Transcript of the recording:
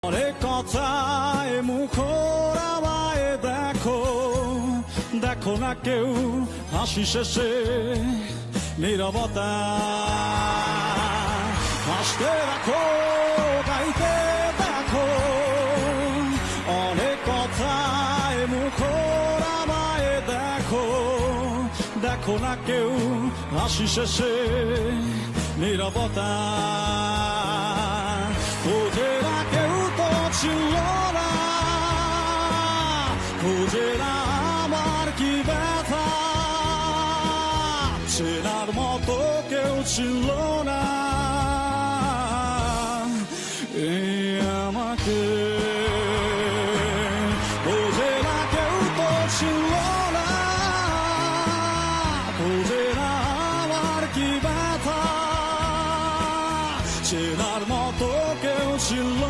অনেক কথায় মুখর আমায় দেখো, দেখো না কেউ হাসি শেষে নীরবতা। হাসতে রাখো, গাইতে দেখো, অনেক কথায় মুখর আমায় দেখো, দেখো না কেউ হাসি শেষে নীরবতা। খুঁজে না কেউ তো ছিল না, খুঁজে না আমার কি ব্যথা, চেনার মতো কেউ ছিল না এই আমাকে। খুঁজে না কেউ তো ছিল না, খুঁজে না আমার কি ব্যথা, চেনার মতো কেউ ছিল